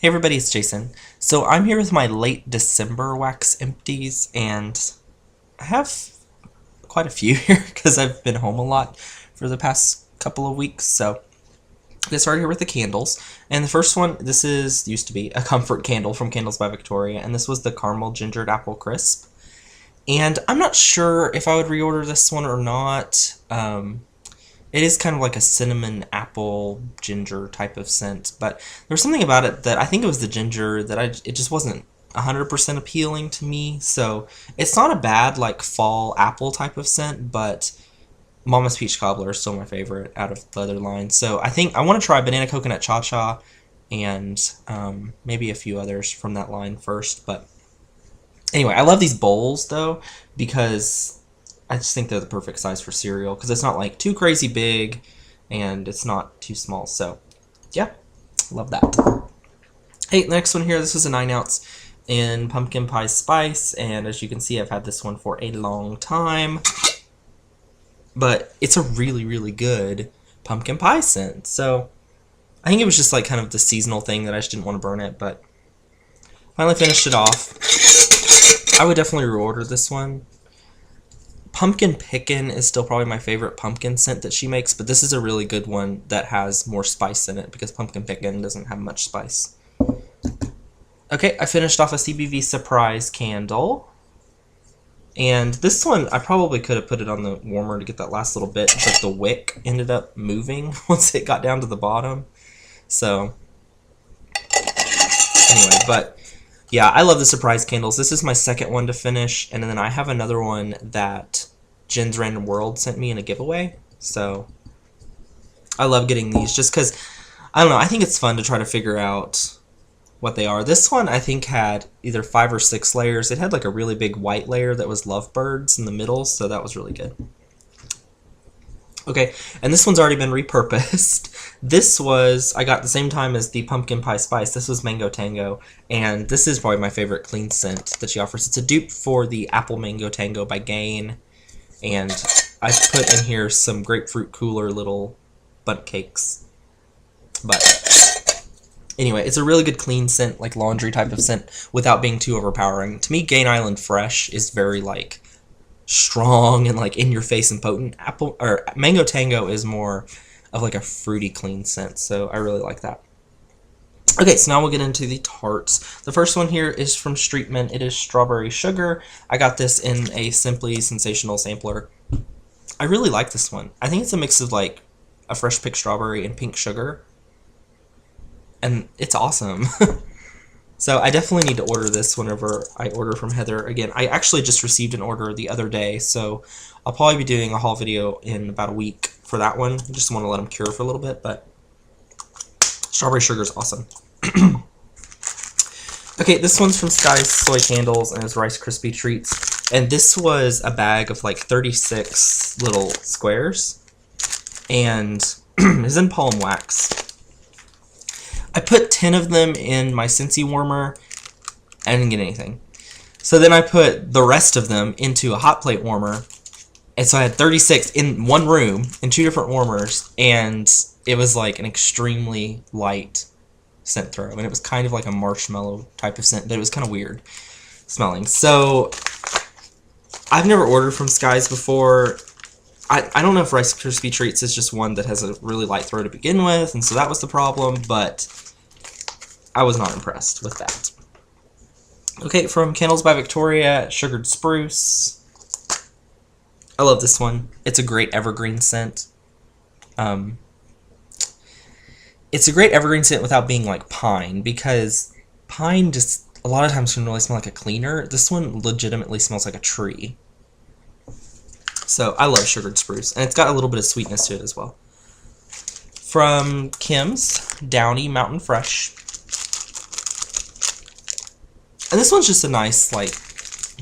Hey everybody, it's Jason. So I'm here with my late December wax empties, and I have quite a few here because I've been home a lot for the past couple of weeks. So I get started here with the candles, and the first one, used to be a comfort candle from Candles by Victoria, and this was the caramel gingered apple crisp. And I'm not sure if I would reorder this one or not. It is kind of like a cinnamon apple ginger type of scent, but there's something about it that I think it was the ginger that it just wasn't 100% appealing to me. So it's not a bad like fall apple type of scent, but Mama's Peach Cobbler is still my favorite out of the other line. So I think I want to try Banana Coconut Cha Cha and maybe a few others from that line first. But anyway, I love these bowls though because I just think they're the perfect size for cereal because it's not like too crazy big and it's not too small. So yeah, love that. Hey, next one here, this is a 9-ounce in pumpkin pie spice, and as you can see, I've had this one for a long time, but it's a really, really good pumpkin pie scent. So I think it was just like kind of the seasonal thing that I just didn't want to burn it, but finally finished it off. I would definitely reorder this one. Pumpkin Pickin' is still probably my favorite pumpkin scent that she makes, but this is a really good one that has more spice in it because Pumpkin Pickin' doesn't have much spice. Okay, I finished off a CBV Surprise Candle. And this one, I probably could have put it on the warmer to get that last little bit, but the wick ended up moving once it got down to the bottom. So, anyway, but yeah, I love the surprise candles. This is my second one to finish, and then I have another one that Jen's Random World sent me in a giveaway. So I love getting these just because, I don't know, I think it's fun to try to figure out what they are. This one I think had either 5 or 6 layers. It had like a really big white layer that was lovebirds in the middle, so that was really good. Okay, and this one's already been repurposed. This was, I got the same time as the Pumpkin Pie Spice. This was Mango Tango, and this is probably my favorite clean scent that she offers. It's a dupe for the Apple Mango Tango by Gain, and I've put in here some grapefruit cooler little bundt cakes. But anyway, it's a really good clean scent, like laundry type of scent, without being too overpowering. To me, Gain Island Fresh is very like strong and like in your face and potent. Mango Tango is more of like a fruity clean scent, so I really like that. Okay, so now we'll get into the tarts. The first one here is from Streetman. It is Strawberry Sugar. I got this in a Simply Sensational sampler. I really like this one. I think it's a mix of like a fresh picked strawberry and pink sugar, and it's awesome. So I definitely need to order this whenever I order from Heather again. I actually just received an order the other day, so I'll probably be doing a haul video in about a week for that one. I just want to let them cure for a little bit, but Strawberry Sugar is awesome. Okay, this one's from Skye's Soy Candles, and it's Rice Krispie Treats. And this was a bag of like 36 little squares, and it's in Palm Wax. I put 10 of them in my Scentsy warmer. I didn't get anything. So then I put the rest of them into a hot plate warmer. And so I had 36 in one room in 2 different warmers. And it was like an extremely light scent throw. And it was kind of like a marshmallow type of scent, but it was kind of weird smelling. So I've never ordered from Skye's before. I don't know if Rice Krispie Treats is just one that has a really light throw to begin with, and so that was the problem, but I was not impressed with that. Okay, from Candles by Victoria, Sugared Spruce. I love this one. It's a great evergreen scent. It's a great evergreen scent without being like pine, because pine just a lot of times can really smell like a cleaner. This one legitimately smells like a tree. So I love Sugared Spruce, and it's got a little bit of sweetness to it as well. From Kim's, Downey Mountain Fresh. And this one's just a nice, like,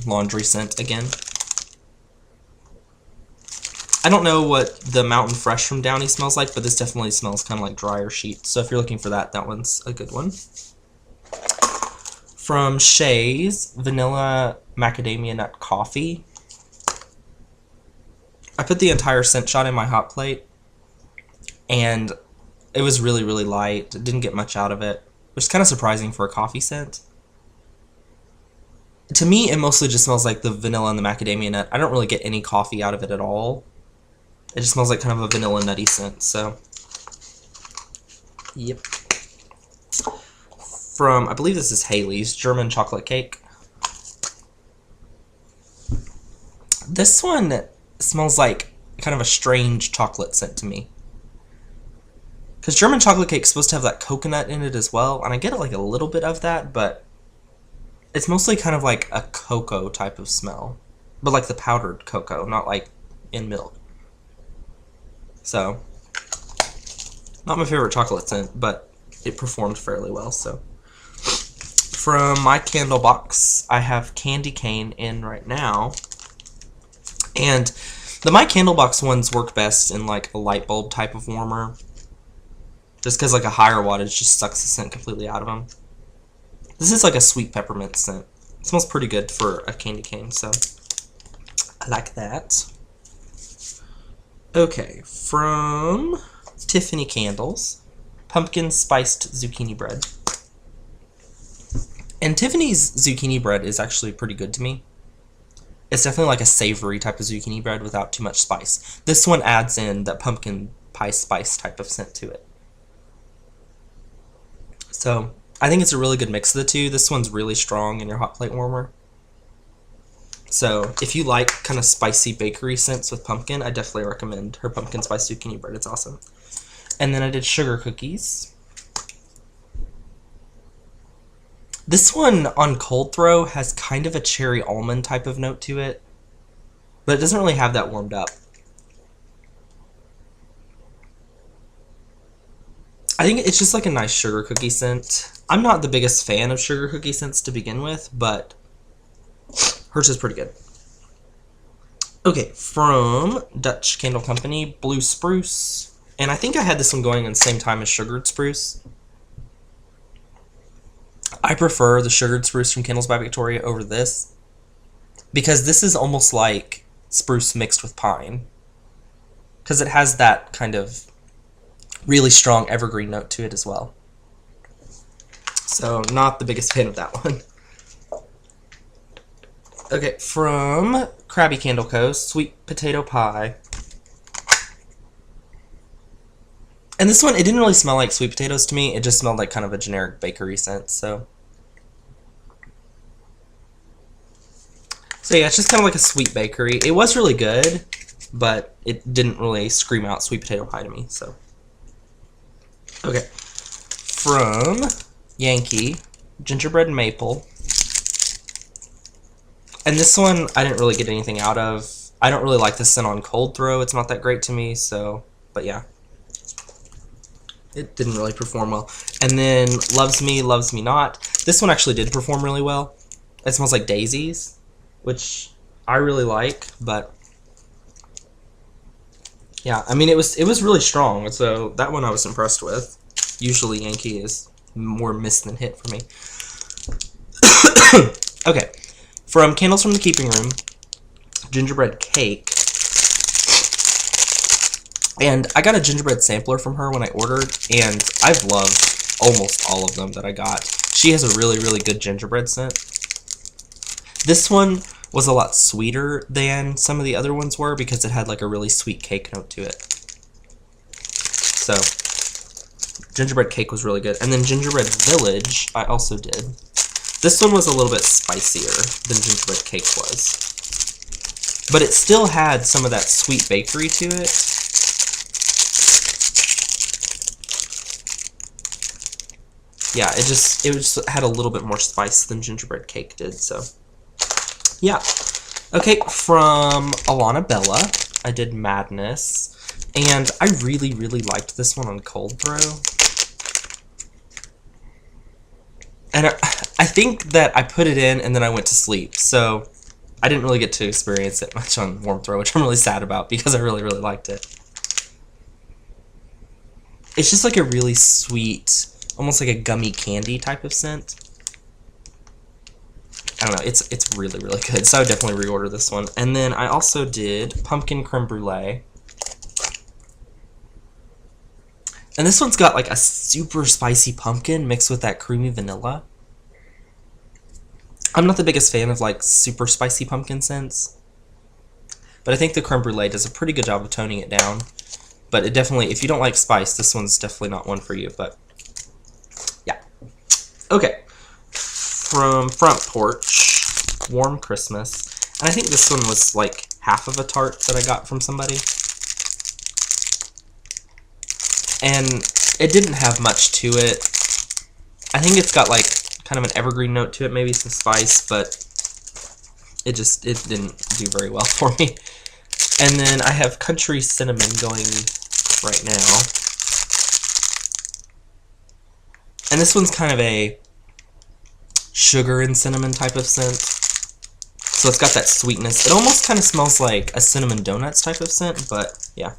laundry scent again. I don't know what the Mountain Fresh from Downey smells like, but this definitely smells kind of like dryer sheet. So if you're looking for that, that one's a good one. From Shayz, Vanilla Macadamia Nut Coffee. I put the entire scent shot in my hot plate, and it was really, really light. Didn't get much out of it. which is kind of surprising for a coffee scent. To me, it mostly just smells like the vanilla and the macadamia nut. I don't really get any coffee out of it at all. It just smells like kind of a vanilla nutty scent, so. Yep. From, I believe this is Haley's German Chocolate Cake. This one smells like kind of a strange chocolate scent to me. Because German Chocolate Cake is supposed to have that coconut in it as well, and I get like a little bit of that, but it's mostly kind of like a cocoa type of smell. But like the powdered cocoa, not like in milk. So, not my favorite chocolate scent, but it performed fairly well, so. From my candle box, I have Candy Cane in right now. And the My Candle Box ones work best in like a light bulb type of warmer. Just because like a higher wattage just sucks the scent completely out of them. This is like a sweet peppermint scent. It smells pretty good for a candy cane, so I like that. Okay, from Tiffany Candles, Pumpkin Spiced Zucchini Bread. And Tiffany's zucchini bread is actually pretty good to me. It's definitely like a savory type of zucchini bread without too much spice. This one adds in that pumpkin pie spice type of scent to it. So, I think it's a really good mix of the two. This one's really strong in your hot plate warmer. So, if you like kind of spicy bakery scents with pumpkin, I definitely recommend her pumpkin spice zucchini bread. It's awesome. And then I did sugar cookies. This one on cold throw has kind of a cherry almond type of note to it, but it doesn't really have that warmed up. I think it's just like a nice sugar cookie scent. I'm not the biggest fan of sugar cookie scents to begin with, but hers is pretty good. Okay, from Dutch Candle Company, Blue Spruce. And I think I had this one going in the same time as Sugared Spruce. I prefer the Sugared Spruce from Candles by Victoria over this, because this is almost like spruce mixed with pine. Because it has that kind of really strong evergreen note to it as well. So, not the biggest fan of that one. Okay, from Crabby Candle Co., Sweet Potato Pie. And this one, it didn't really smell like sweet potatoes to me. It just smelled like kind of a generic bakery scent, so. So yeah, it's just kind of like a sweet bakery. It was really good, but it didn't really scream out sweet potato pie to me, so. Okay. From Yankee, Gingerbread Maple. And this one, I didn't really get anything out of. I don't really like this scent on cold throw. It's not that great to me, so, but yeah. It didn't really perform well. And then Loves Me, Loves Me Not. This one actually did perform really well. It smells like daisies, which I really like, but yeah, I mean, it was really strong, so that one I was impressed with. Usually Yankee is more miss than hit for me. Okay, from Candles from the Keeping Room, Gingerbread Cake. And I got a gingerbread sampler from her when I ordered, and I've loved almost all of them that I got. She has a really, really good gingerbread scent. This one was a lot sweeter than some of the other ones were because it had like a really sweet cake note to it. So, Gingerbread Cake was really good. And then Gingerbread Village, I also did. This one was a little bit spicier than Gingerbread Cake was. But it still had some of that sweet bakery to it. Yeah, it just had a little bit more spice than Gingerbread Cake did, so. Yeah. Okay, from Allhanah Bella, I did Madness. And I really, really liked this one on cold throw. And I think that I put it in and then I went to sleep, so I didn't really get to experience it much on warm throw, which I'm really sad about because I really, really liked it. It's just like a really sweet, almost like a gummy candy type of scent. I don't know, it's really, really good, so I would definitely reorder this one. And then I also did Pumpkin Creme Brulee. And this one's got like a super spicy pumpkin mixed with that creamy vanilla. I'm not the biggest fan of like super spicy pumpkin scents, but I think the creme brulee does a pretty good job of toning it down. But it definitely, if you don't like spice, this one's definitely not one for you, but yeah. Okay, from Front Porch, Warm Christmas. And I think this one was like half of a tart that I got from somebody. And it didn't have much to it. I think it's got like kind of an evergreen note to it, maybe some spice, but it didn't do very well for me. And then I have Country Cinnamon going right now. And this one's kind of a sugar and cinnamon type of scent. So it's got that sweetness. It almost kind of smells like a cinnamon donuts type of scent, but yeah.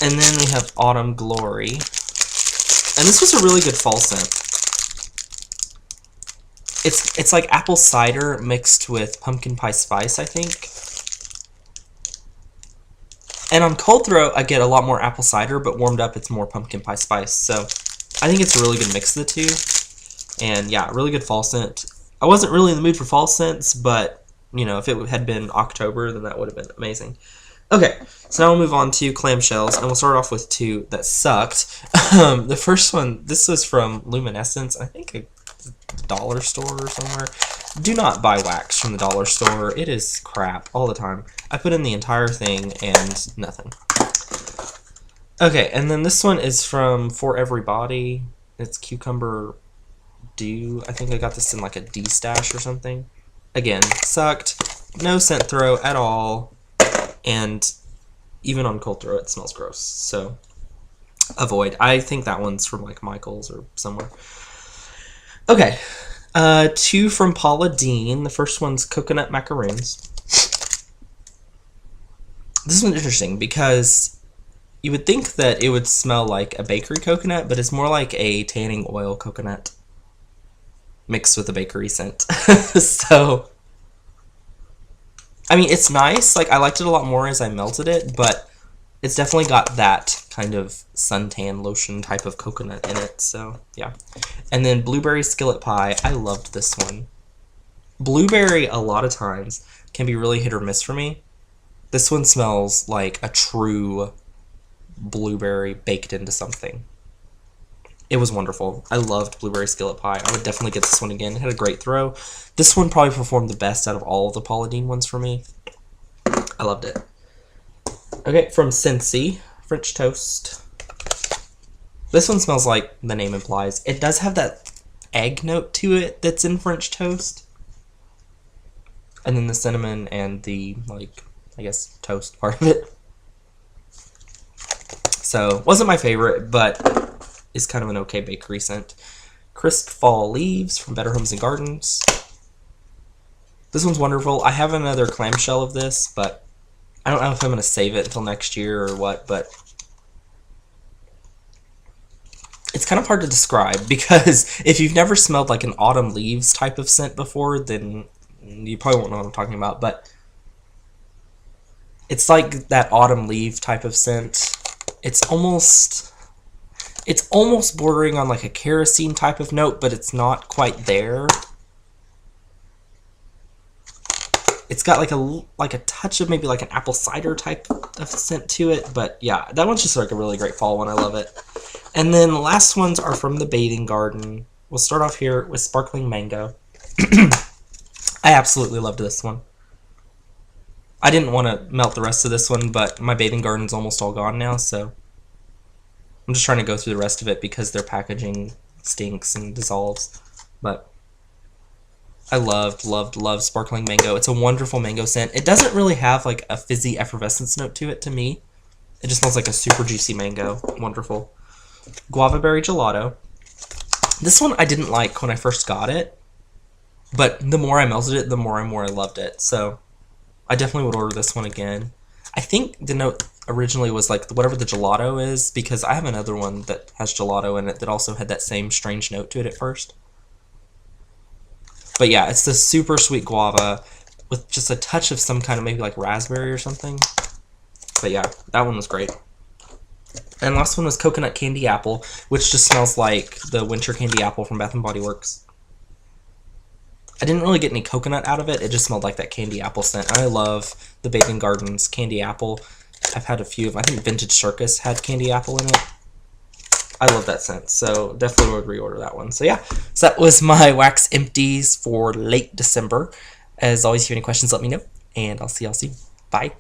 And then we have Autumn Glory. And this was a really good fall scent. It's like apple cider mixed with pumpkin pie spice, I think. And on cold throat, I get a lot more apple cider, but warmed up, it's more pumpkin pie spice. So I think it's a really good mix of the two. And yeah, really good fall scent. I wasn't really in the mood for fall scents, but, you know, if it had been October, then that would have been amazing. Okay, so now we'll move on to clamshells, and we'll start off with two that sucked. The first one, this was from Luminessence, I think a dollar store or somewhere. Do not buy wax from the dollar store. It is crap all the time. I put in the entire thing and nothing. Okay, and then this one is from For Everybody. It's Cucumber Dew. I think I got this in like a D stash or something. Again, sucked. No scent throw at all. And even on cold throw, it smells gross. So avoid. I think that one's from like Michael's or somewhere. Okay. Two from Paula Deen. The first one's Coconut Macaroons. This one's interesting because you would think that it would smell like a bakery coconut, but it's more like a tanning oil coconut mixed with a bakery scent. So, I mean, it's nice. Like, I liked it a lot more as I melted it, but it's definitely got that kind of suntan lotion type of coconut in it. So, yeah. And then Blueberry Skillet Pie. I loved this one. Blueberry, a lot of times, can be really hit or miss for me. This one smells like a true blueberry baked into something. It was wonderful. I loved Blueberry Skillet Pie. I would definitely get this one again. It had a great throw. This one probably performed the best out of all of the Paula Deen ones for me. I loved it. Okay, from Scentsy, French Toast. This one smells like the name implies. It does have that egg note to it that's in French Toast. And then the cinnamon and the, like, I guess, toast part of it. So, wasn't my favorite, but is kind of an okay bakery scent. Crisp Fall Leaves from Better Homes and Gardens. This one's wonderful. I have another clamshell of this, but I don't know if I'm going to save it until next year or what, but it's kind of hard to describe because if you've never smelled like an autumn leaves type of scent before, then you probably won't know what I'm talking about, but it's like that autumn leaf type of scent. It's almost bordering on like a kerosene type of note, but it's not quite there. It's got like a touch of maybe like an apple cider type of scent to it, but yeah, that one's just like a really great fall one. I love it. And then the last ones are from the Bathing Garden. We'll start off here with Sparkling Mango. I absolutely loved this one. I didn't want to melt the rest of this one, but my Bathing Garden's almost all gone now, so I'm just trying to go through the rest of it because their packaging stinks and dissolves. But I loved Sparkling Mango. It's a wonderful mango scent. It doesn't really have like a fizzy effervescence note to it to me. It just smells like a super juicy mango. Wonderful. Guava Berry Gelato. This one I didn't like when I first got it, but the more I melted it, the more I loved it. So I definitely would order this one again. I think the note originally was like whatever the gelato is, because I have another one that has gelato in it that also had that same strange note to it at first. But yeah, it's the super sweet guava with just a touch of some kind of maybe like raspberry or something. But yeah, that one was great. And last one was Coconut Candy Apple, which just smells like the winter candy apple from Bath & Body Works. I didn't really get any coconut out of it. It just smelled like that candy apple scent. I love the Bathing Gardens candy apple. I've had a few of them. I think Vintage Circus had candy apple in it. I love that scent, so definitely would reorder that one. So yeah, so that was my wax empties for late December. As always, if you have any questions, let me know, and I'll see y'all soon. Bye.